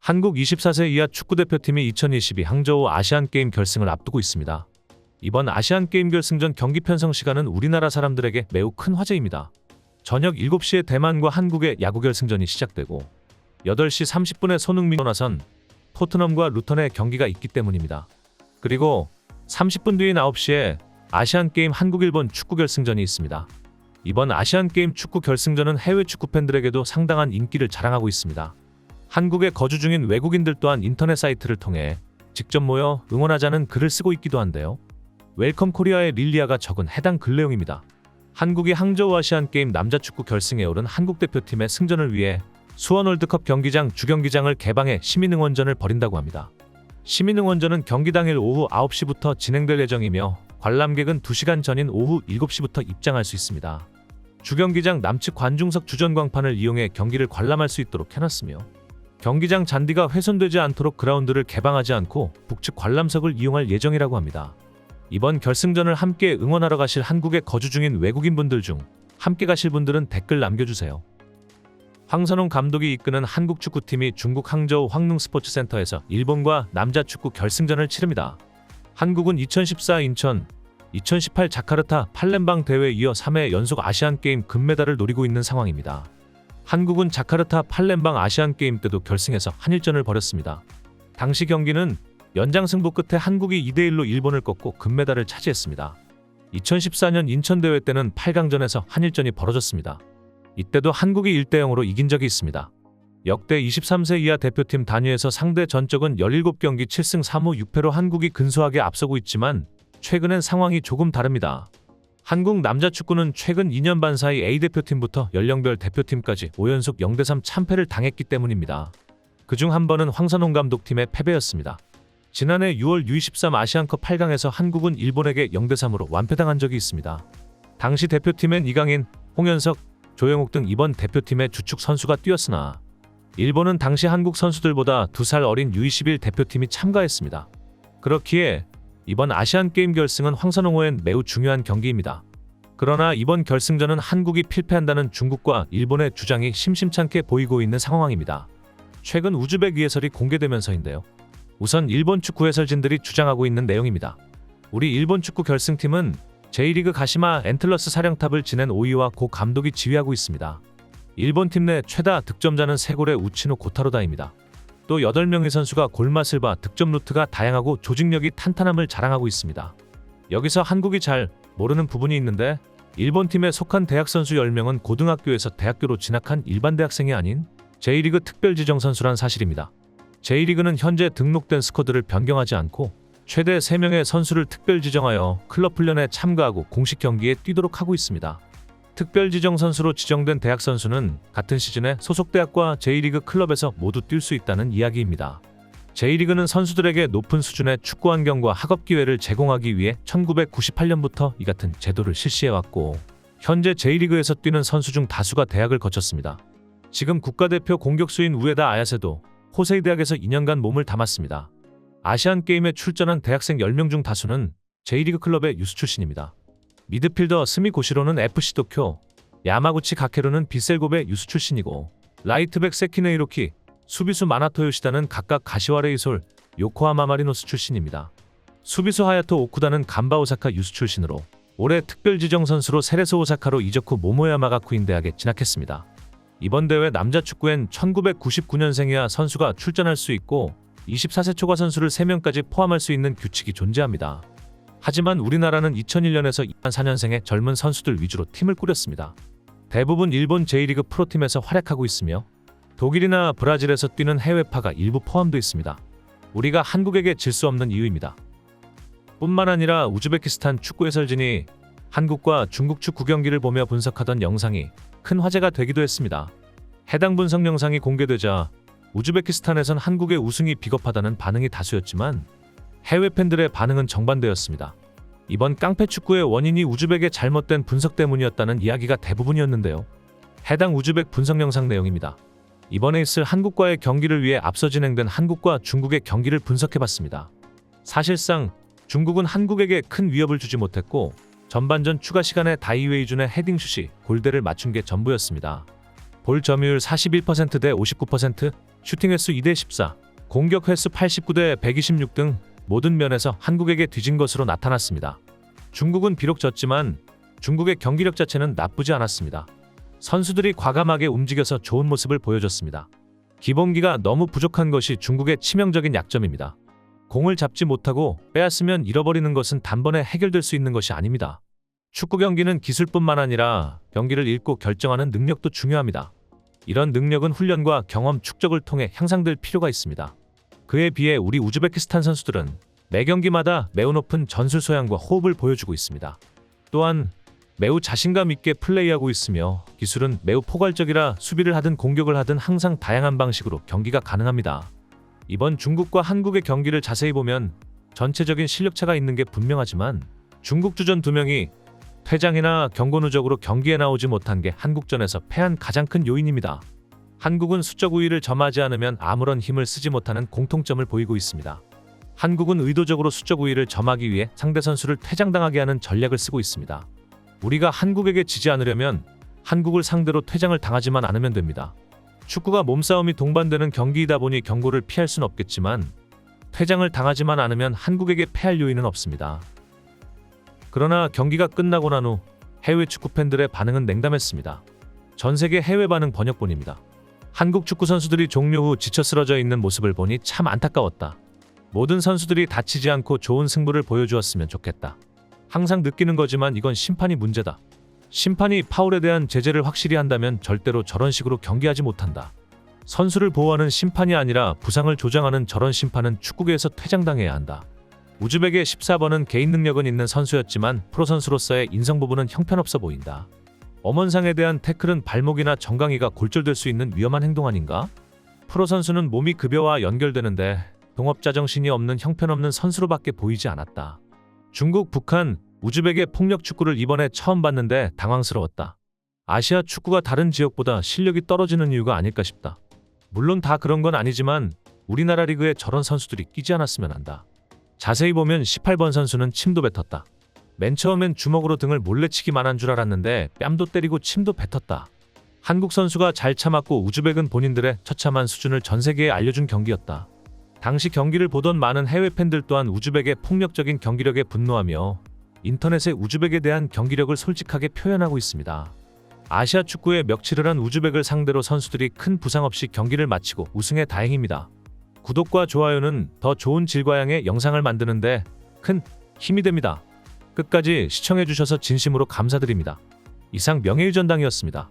한국 24세 이하 축구대표팀이 2022 항저우 아시안게임 결승을 앞두고 있습니다. 이번 아시안게임 결승전 경기 편성 시간은 우리나라 사람들에게 매우 큰 화제입니다. 저녁 7시에 대만과 한국의 야구 결승전이 시작되고 8시 30분에 손흥민이 나선 토트넘과 루턴의 경기가 있기 때문입니다. 그리고 30분 뒤인 9시에 아시안게임 한국-일본 축구 결승전이 있습니다. 이번 아시안게임 축구 결승전은 해외 축구 팬들에게도 상당한 인기를 자랑하고 있습니다. 한국에 거주 중인 외국인들 또한 인터넷 사이트를 통해 직접 모여 응원하자는 글을 쓰고 있기도 한데요. 웰컴 코리아의 릴리아가 적은 해당 글 내용입니다. 한국이 항저우 아시안게임 남자축구 결승에 오른 한국 대표팀의 승전을 위해 수원 월드컵 경기장 주경기장을 개방해 시민응원전을 벌인다고 합니다. 시민응원전은 경기 당일 오후 9시부터 진행될 예정이며 관람객은 2시간 전인 오후 7시부터 입장할 수 있습니다. 주경기장 남측 관중석 주전광판을 이용해 경기를 관람할 수 있도록 해놨으며 경기장 잔디가 훼손되지 않도록 그라운드를 개방하지 않고 북측 관람석을 이용할 예정이라고 합니다. 이번 결승전을 함께 응원하러 가실 한국에 거주 중인 외국인분들 중 함께 가실 분들은 댓글 남겨주세요. 황선홍 감독이 이끄는 한국 축구팀이 중국 항저우 황릉스포츠센터에서 일본과 남자축구 결승전을 치릅니다. 한국은 2014 인천, 2018 자카르타 팔렘방 대회에 이어 3회 연속 아시안게임 금메달을 노리고 있는 상황입니다. 한국은 자카르타 팔렘방 아시안게임 때도 결승에서 한일전을 벌였습니다. 당시 경기는 연장승부 끝에 한국이 2대1로 일본을 꺾고 금메달을 차지했습니다. 2014년 인천대회 때는 8강전에서 한일전이 벌어졌습니다. 이때도 한국이 1대0으로 이긴 적이 있습니다. 역대 23세 이하 대표팀 단위에서 상대 전적은 17경기 7승 3무 6패로 한국이 근소하게 앞서고 있지만 최근엔 상황이 조금 다릅니다. 한국 남자축구는 최근 2년 반 사이 A대표팀부터 연령별 대표팀까지 5연속 0대3 참패를 당했기 때문입니다. 그중 한 번은 황선홍 감독팀의 패배였습니다. 지난해 6월 U23 아시안컵 8강에서 한국은 일본에게 0대3으로 완패당한 적이 있습니다. 당시 대표팀엔 이강인, 홍현석, 조영욱 등 이번 대표팀의 주축 선수가 뛰었으나 일본은 당시 한국 선수들보다 2살 어린 U21 대표팀이 참가했습니다. 그렇기에 이번 아시안게임 결승은 황선홍호엔 매우 중요한 경기입니다. 그러나 이번 결승전은 한국이 필패한다는 중국과 일본의 주장이 심심찮게 보이고 있는 상황입니다. 최근 우즈벡 해설이 공개되면서인데요. 우선 일본 축구 해설진들이 주장하고 있는 내용입니다. 우리 일본 축구 결승팀은 J리그 가시마 엔틀러스 사령탑을 지낸 오이와 고 감독이 지휘하고 있습니다. 일본 팀 내 최다 득점자는 세골의 우치노 고타로다입니다. 또 8명의 선수가 골맛을 봐 득점 루트가 다양하고 조직력이 탄탄함을 자랑하고 있습니다. 여기서 한국이 잘 모르는 부분이 있는데 일본 팀에 속한 대학 선수 10명은 고등학교에서 대학교로 진학한 일반 대학생이 아닌 J리그 특별지정 선수란 사실입니다. J리그는 현재 등록된 스쿼드를 변경하지 않고 최대 3명의 선수를 특별 지정하여 클럽 훈련에 참가하고 공식 경기에 뛰도록 하고 있습니다. 특별 지정 선수로 지정된 대학 선수는 같은 시즌에 소속 대학과 J리그 클럽에서 모두 뛸 수 있다는 이야기입니다. J리그는 선수들에게 높은 수준의 축구 환경과 학업 기회를 제공하기 위해 1998년부터 이 같은 제도를 실시해왔고 현재 J리그에서 뛰는 선수 중 다수가 대학을 거쳤습니다. 지금 국가대표 공격수인 우에다 아야세도 호세이 대학에서 2년간 몸을 담았습니다. 아시안게임에 출전한 대학생 10명 중 다수는 J리그 클럽의 유스 출신입니다. 미드필더 스미 고시로는 FC 도쿄, 야마구치 가케루는 비셀고베 유스 출신이고 라이트백 세키네 이로키, 수비수 마나토 요시다는 각각 가시와레 이솔, 요코하마 마리노스 출신입니다. 수비수 하야토 오쿠다는 간바 오사카 유스 출신으로 올해 특별지정 선수로 세레소 오사카로 이적 후 모모야마 가쿠인 대학에 진학했습니다. 이번 대회 남자 축구엔 1999년생 이하 선수가 출전할 수 있고 24세 초과 선수를 3명까지 포함할 수 있는 규칙이 존재합니다. 하지만 우리나라는 2001년에서 2004년생의 젊은 선수들 위주로 팀을 꾸렸습니다. 대부분 일본 J리그 프로팀에서 활약하고 있으며 독일이나 브라질에서 뛰는 해외파가 일부 포함되어 있습니다. 우리가 한국에게 질 수 없는 이유입니다. 뿐만 아니라 우즈베키스탄 축구 해설진이 한국과 중국 축구 경기를 보며 분석하던 영상이 큰 화제가 되기도 했습니다. 해당 분석 영상이 공개되자 우즈베키스탄에선 한국의 우승이 비겁하다는 반응이 다수였지만 해외 팬들의 반응은 정반대였습니다. 이번 깡패 축구의 원인이 우즈벡의 잘못된 분석 때문이었다는 이야기가 대부분이었는데요. 해당 우즈벡 분석 영상 내용입니다. 이번에 있을 한국과의 경기를 위해 앞서 진행된 한국과 중국의 경기를 분석해봤습니다. 사실상 중국은 한국에게 큰 위협을 주지 못했고 전반전 추가 시간에 다이웨이준의 헤딩슛이 골대를 맞춘 게 전부였습니다. 볼 점유율 41% 대 59%, 슈팅 횟수 2대 14, 공격 횟수 89대 126 등 모든 면에서 한국에게 뒤진 것으로 나타났습니다. 중국은 비록 졌지만 중국의 경기력 자체는 나쁘지 않았습니다. 선수들이 과감하게 움직여서 좋은 모습을 보여줬습니다. 기본기가 너무 부족한 것이 중국의 치명적인 약점입니다. 공을 잡지 못하고 빼앗으면 잃어버리는 것은 단번에 해결될 수 있는 것이 아닙니다. 축구 경기는 기술뿐만 아니라 경기를 읽고 결정하는 능력도 중요합니다. 이런 능력은 훈련과 경험 축적을 통해 향상될 필요가 있습니다. 그에 비해 우리 우즈베키스탄 선수들은 매 경기마다 매우 높은 전술 소양과 호흡을 보여주고 있습니다. 또한 매우 자신감 있게 플레이하고 있으며 기술은 매우 포괄적이라 수비를 하든 공격을 하든 항상 다양한 방식으로 경기가 가능합니다. 이번 중국과 한국의 경기를 자세히 보면 전체적인 실력차가 있는 게 분명하지만 중국 주전 2명이 퇴장이나 경고 누적으로 경기에 나오지 못한 게 한국전에서 패한 가장 큰 요인입니다. 한국은 수적 우위를 점하지 않으면 아무런 힘을 쓰지 못하는 공통점을 보이고 있습니다. 한국은 의도적으로 수적 우위를 점하기 위해 상대 선수를 퇴장당하게 하는 전략을 쓰고 있습니다. 우리가 한국에게 지지 않으려면 한국을 상대로 퇴장을 당하지만 않으면 됩니다. 축구가 몸싸움이 동반되는 경기이다 보니 경고를 피할 순 없겠지만 퇴장을 당하지만 않으면 한국에게 패할 요인은 없습니다. 그러나 경기가 끝나고 난 후 해외 축구 팬들의 반응은 냉담했습니다. 전 세계 해외 반응 번역본입니다. 한국 축구 선수들이 종료 후 지쳐 쓰러져 있는 모습을 보니 참 안타까웠다. 모든 선수들이 다치지 않고 좋은 승부를 보여주었으면 좋겠다. 항상 느끼는 거지만 이건 심판이 문제다. 심판이 파울에 대한 제재를 확실히 한다면 절대로 저런 식으로 경기하지 못한다. 선수를 보호하는 심판이 아니라 부상을 조장하는 저런 심판은 축구계에서 퇴장당해야 한다. 우즈벡의 14번은 개인 능력은 있는 선수였지만 프로 선수로서의 인성 부분은 형편없어 보인다. 엄원상에 대한 태클은 발목이나 정강이가 골절될 수 있는 위험한 행동 아닌가? 프로 선수는 몸이 급여와 연결되는데 동업자정신이 없는 형편없는 선수로밖에 보이지 않았다. 중국, 북한, 우즈벡의 폭력 축구를 이번에 처음 봤는데 당황스러웠다. 아시아 축구가 다른 지역보다 실력이 떨어지는 이유가 아닐까 싶다. 물론 다 그런 건 아니지만 우리나라 리그에 저런 선수들이 끼지 않았으면 한다. 자세히 보면 18번 선수는 침도 뱉었다. 맨 처음엔 주먹으로 등을 몰래치기만 한 줄 알았는데 뺨도 때리고 침도 뱉었다. 한국 선수가 잘 참았고 우즈벡은 본인들의 처참한 수준을 전 세계에 알려준 경기였다. 당시 경기를 보던 많은 해외 팬들 또한 우즈벡의 폭력적인 경기력에 분노하며 인터넷에 우즈벡에 대한 경기력을 솔직하게 표현하고 있습니다. 아시아 축구에 멱치를 한 우즈벡을 상대로 선수들이 큰 부상 없이 경기를 마치고 우승해 다행입니다. 구독과 좋아요는 더 좋은 질과 양의 영상을 만드는데 큰 힘이 됩니다. 끝까지 시청해주셔서 진심으로 감사드립니다. 이상 명예유전당이었습니다.